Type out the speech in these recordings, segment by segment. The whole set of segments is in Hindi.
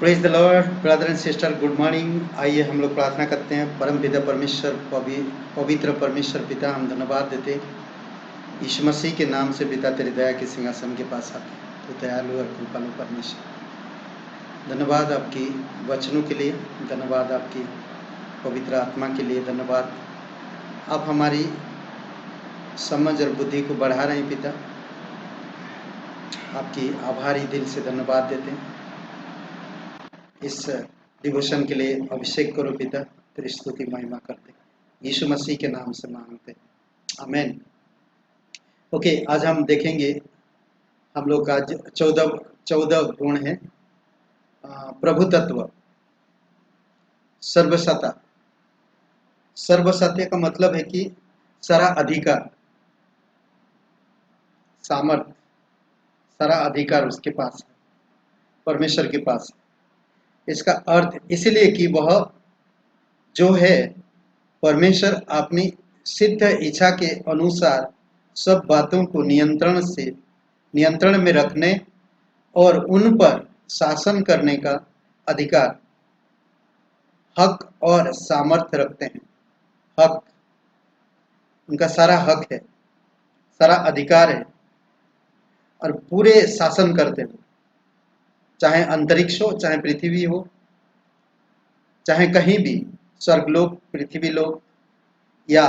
Praise the Lord brother and sister, good morning. आइए हम लोग प्रार्थना करते हैं। परम पिता परमेश्वर, पवित्र परमेश्वर पिता, हम धन्यवाद देते हैं यीशु मसीह के नाम से। पिता, तेरी दया के सिंहासन के पास आते हैं, तो दयालु और कृपालु परमेश्वर। धन्यवाद आपकी वचनों के लिए, धन्यवाद आपकी पवित्र आत्मा के लिए, धन्यवाद आप हमारी समझ और बुद्धि को बढ़ा रहे हैं। पिता, आपकी आभारी दिल से धन्यवाद देते हैं। इस डिवोशन के लिए अभिषेक करो पिता, तेरी स्तुति महिमा करते यीशु मसीह के नाम से मांगते, आमीन। ओके, आज हम देखेंगे, हम लोग आज 14 गुण है। प्रभु तत्व, सर्वसत्ता। सर्वसत्य का मतलब है कि सारा अधिकार, सामर्थ, सारा अधिकार उसके पास है, परमेश्वर के पास है। इसका अर्थ इसलिए कि वह जो है, परमेश्वर अपनी सिद्ध इच्छा के अनुसार सब बातों को नियंत्रण में रखने और उन पर शासन करने का अधिकार, हक और सामर्थ्य रखते हैं। हक, उनका सारा हक है, सारा अधिकार है और पूरे शासन करते हैं। चाहे अंतरिक्ष हो, चाहे पृथ्वी हो, चाहे कहीं भी, स्वर्गलोक, पृथ्वी लोक या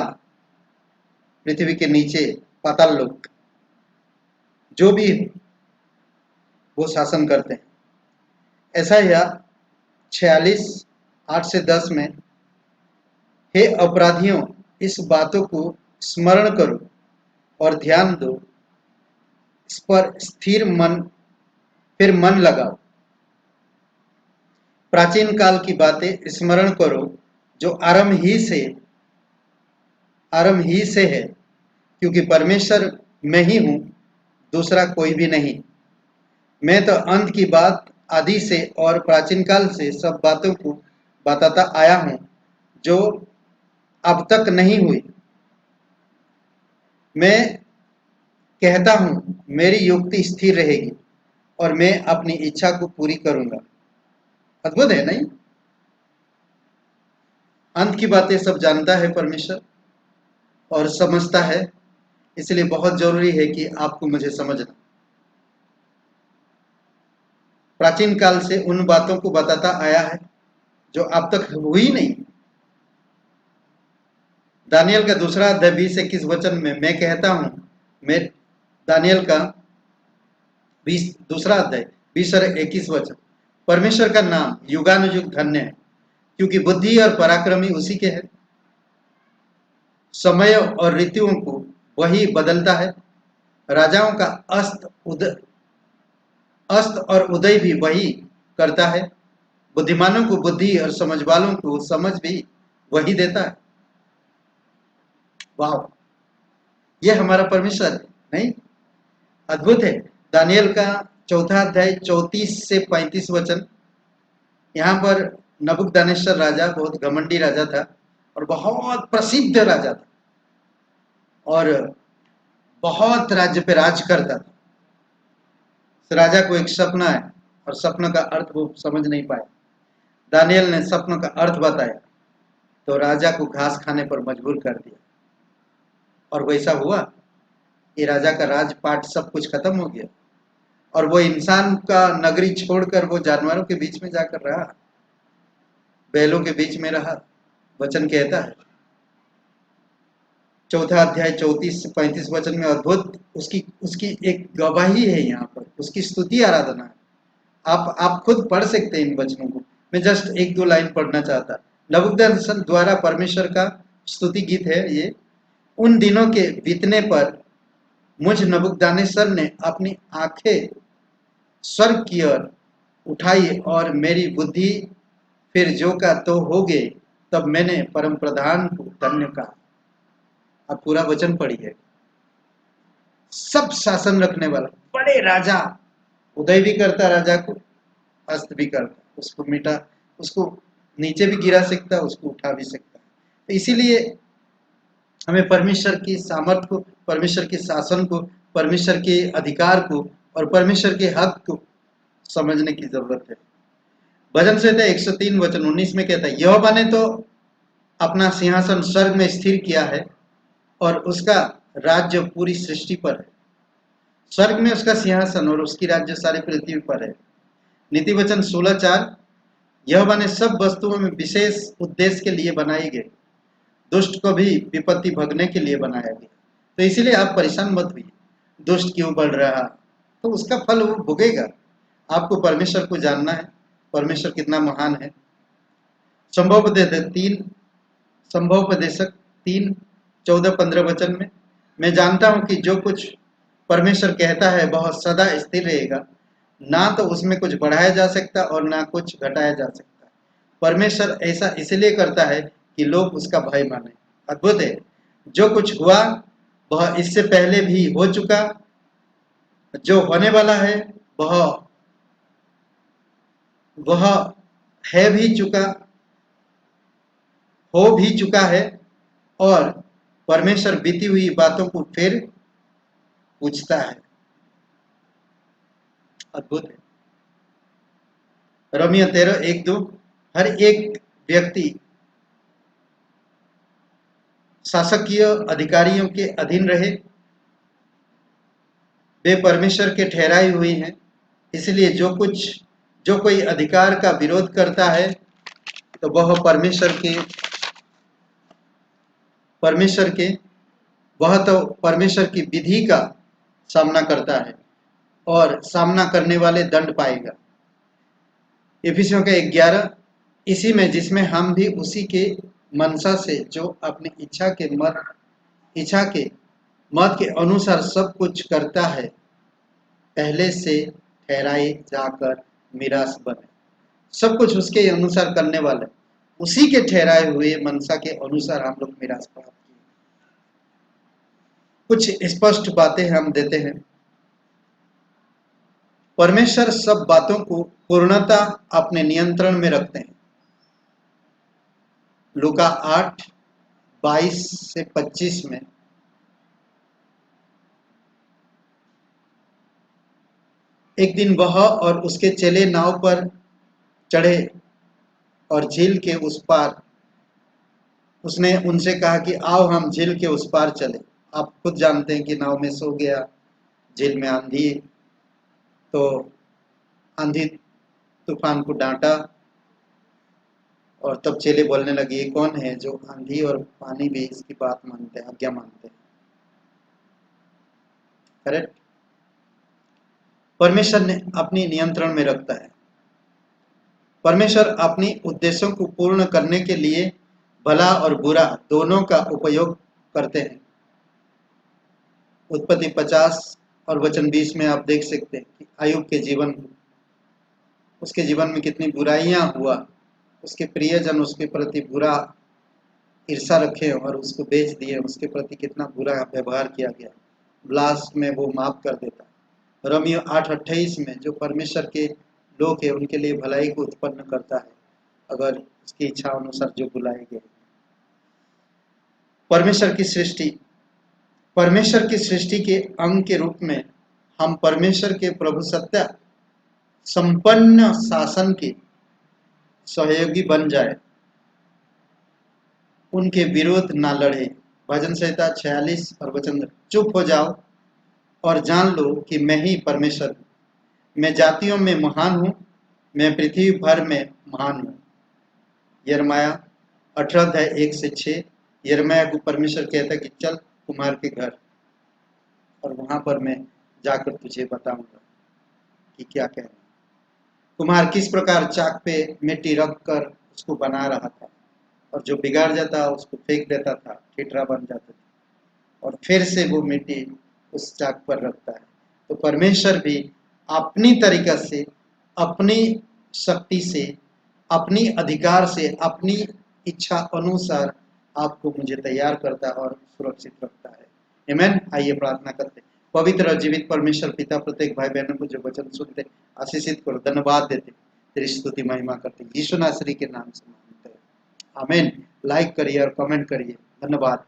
पृथ्वी के नीचे पाताल लोक, जो भी वो शासन करते हैं। ऐसा या 46:8-10 में, हे अपराधियों, इस बातों को स्मरण करो और ध्यान दो, इस पर फिर मन लगाओ। प्राचीन काल की बातें स्मरण करो जो आरंभ ही से है, क्योंकि परमेश्वर मैं ही हूं, दूसरा कोई भी नहीं। मैं तो अंत की बात आदि से और प्राचीन काल से सब बातों को बताता आया हूं जो अब तक नहीं हुई। मैं कहता हूं, मेरी युक्ति स्थिर रहेगी और मैं अपनी इच्छा को पूरी करूंगा। अद्भुत है नहीं? अंत की बातें सब जानता है परमेश्वर और समझता है, इसलिए बहुत जरूरी है कि आपको मुझे समझना। प्राचीन काल से उन बातों को बताता आया है जो अब तक हुई नहीं। दानियल का 2 अध्याय 20-21 वचन में मैं कहता हूं, मैं दानियल का 2 अध्याय 20 और 21 वचन, परमेश्वर का नाम युगानुयुग धन्य है, क्योंकि बुद्धि और पराक्रमी उसी के है। समय और ऋतुओं को वही बदलता है। राजाओं का अस्त और उदय भी वही करता है। बुद्धिमानों को बुद्धि और समझ वालों को समझ भी वही देता है। वाह, यह हमारा परमेश्वर है नहीं? अद्भुत है। दानियल का 4 अध्याय 34 से 35 वचन, यहाँ पर नबूकदनेस्सर राजा बहुत घमंडी राजा था और बहुत प्रसिद्ध राजा था और बहुत राज्य पे राज करता था। इस राजा को एक सपना है और सपना का अर्थ वो समझ नहीं पाया। दानियल ने सपनों का अर्थ बताया तो राजा को घास खाने पर मजबूर कर दिया और वैसा हुआ। ये राजा का राजपाट सब कुछ खत्म हो गया और वो इंसान का नगरी छोड़कर वो जानवरों के बीच में जाकर रहा, बैलों के बीच में रहा। वचन कहता है 4 अध्याय 34 से 35 वचन में, अद्भुत उसकी एक गवाही है यहाँ पर, उसकी स्तुति आराधना है। आप खुद पढ़ सकते हैं इन वचनों को। मैं जस्ट 1-2 लाइन पढ़ना चाहता। नबूकदनेस्सर द्वारा परमेश्वर का स्तुति गीत है ये। उन दिनों के बीतने पर मुझ नबूकदनेस्सर ने अपनी आंखें स्वर्ग की ओर उठाई और मेरी बुद्धि फिर जो का तो हो गई। तब मैंने परम प्रधान को धन्य कहा। अब पूरा वचन पढ़िए। सब शासन रखने वाला बड़े राजा, उदय भी करता राजा को, अस्त भी करता, उसको मिटा, उसको नीचे भी गिरा सकता, उसको उठा भी सकता। तो इसीलिए हमें परमेश्वर की सामर्थ को, परमेश्वर के शासन को, परमेश्वर के अधिकार को और परमेश्वर के हक को समझने की जरूरत है। भजन संहिता 103 वचन 19 में कहता है, यहोवा ने तो अपना सिंहासन स्वर्ग में स्थिर किया है और उसका राज्य पूरी सृष्टि पर है। स्वर्ग में उसका सिंहासन और उसकी राज्य सारी पृथ्वी पर है। नीति वचन 16:4, यहोवा ने सब वस्तुओं में विशेष उद्देश्य के लिए बनाई गई, दुष्ट को भी विपत्ति भगने के लिए बनाया गया। तो इसीलिए आप परेशान मत हुइए, दुष्ट क्यों बढ़ रहा, तो उसका फल वो भोगेगा। आपको परमेश्वर को जानना है, परमेश्वर कितना महान है। संभवोपदेशक 3:14-15 वचन में, मैं जानता हूं कि जो कुछ परमेश्वर कहता है वह सदा स्थिर रहेगा, ना तो उसमें कुछ बढ़ाया जा सकता और ना कुछ घटाया जा सकता। परमेश्वर ऐसा इसलिए करता है कि लोग उसका भय माने। अद्भुत है, जो कुछ हुआ वह इससे पहले भी हो चुका, जो होने वाला है वह है भी चुका, हो भी चुका है, और परमेश्वर बीती हुई बातों को फिर पूछता है। अद्भुत है। रोमियो 13:1-2, हर एक व्यक्ति शासकीय अधिकारियों के अधीन रहे, वे परमेश्वर के ठहराए हुए हैं। इसलिए जो कोई अधिकार का विरोध करता है तो वह परमेश्वर की विधि का सामना करता है और सामना करने वाले दंड पाएगा। इफिसियों का 11, इसी में जिसमें हम भी उसी के मनसा से जो अपनी इच्छा के मत के अनुसार सब कुछ करता है, पहले से ठहराए जाकर मिरास बने। सब कुछ उसके अनुसार करने वाले, उसी के ठहराए हुए मनसा के अनुसार हम लोग मिरास प्राप्त किए। कुछ स्पष्ट बातें हम देते हैं। परमेश्वर सब बातों को पूर्णता अपने नियंत्रण में रखते हैं। लूका 8:22-25 में, एक दिन वह और उसके चेले नाव पर चढ़े और झील के उस पार, उसने उनसे कहा कि आओ हम झील के उस पार चले। आप खुद जानते हैं कि नाव में सो गया, झील में आंधी, तो आंधी तूफान को डांटा और तब चेले बोलने लगे, ये कौन है जो आंधी और पानी भी इसकी बात मानते हैं, आज्ञा मानते हैं। करेक्ट। परमेश्वर ने अपनी नियंत्रण में रखता है। परमेश्वर अपनी उद्देश्यों को पूर्ण करने के लिए भला और बुरा दोनों का उपयोग करते हैं। उत्पत्ति 50 और वचन 20 में आप देख सकते हैं कि अय्यूब के उसके जीवन में कितनी बुराइयां हुआ, उसके प्रियजन उसके प्रति बुरा ईर्षा रखे और उसको बेच दिए, उसके प्रति कितना बुरा व्यवहार किया गया। लास्ट में वो माफ कर देता। रोमियो 8:28 में, जो परमेश्वर के लोग हैं उनके लिए भलाई को उत्पन्न करता है अगर उसकी इच्छा अनुसार जो बुलाए गए। परमेश्वर की सृष्टि के अंग के रूप में हम परमेश्वर के प्रभु सत्ता संपन्न शासन के सहयोगी बन जाए, उनके विरोध ना लड़े। भजन संहिता 46 और वचन, चुप हो जाओ और जान लो कि मैं ही परमेश्वर हूँ। मैं जातियों में महान हूँ, मैं पृथ्वी भर में महान हूँ। यिर्मयाह 18:1-6, यिर्मयाह को परमेश्वर कहता है कि चल कुम्हार के घर, और वहां पर मैं जाकर तुझे बताऊंगा कि क्या कहना। कुम्हार किस प्रकार चाक पे मिट्टी रख कर उसको बना रहा था, और जो बिगाड़ जाता उसको फेंक देता था, ठिठरा बन जाता था, और फिर से वो मिट्टी उस चाक पर रखता है। तो परमेश्वर भी अपनी तरीका से, अपनी शक्ति से, अपनी अधिकार से, अपनी इच्छा अनुसार आपको मुझे तैयार करता है और सुरक्षित रखता है। आमीन। आइए प्रार्थना करते हैं। पवित्र और जीवित परमेश्वर पिता, प्रत्येक भाई बहनों को जो वचन सुनते आशीषित करो, धन्यवाद देते, तेरी स्तुति महिमा करते, यीशु नासरी के नाम से मांगते हैं, आमीन। लाइक करिए और कमेंट करिए। धन्यवाद।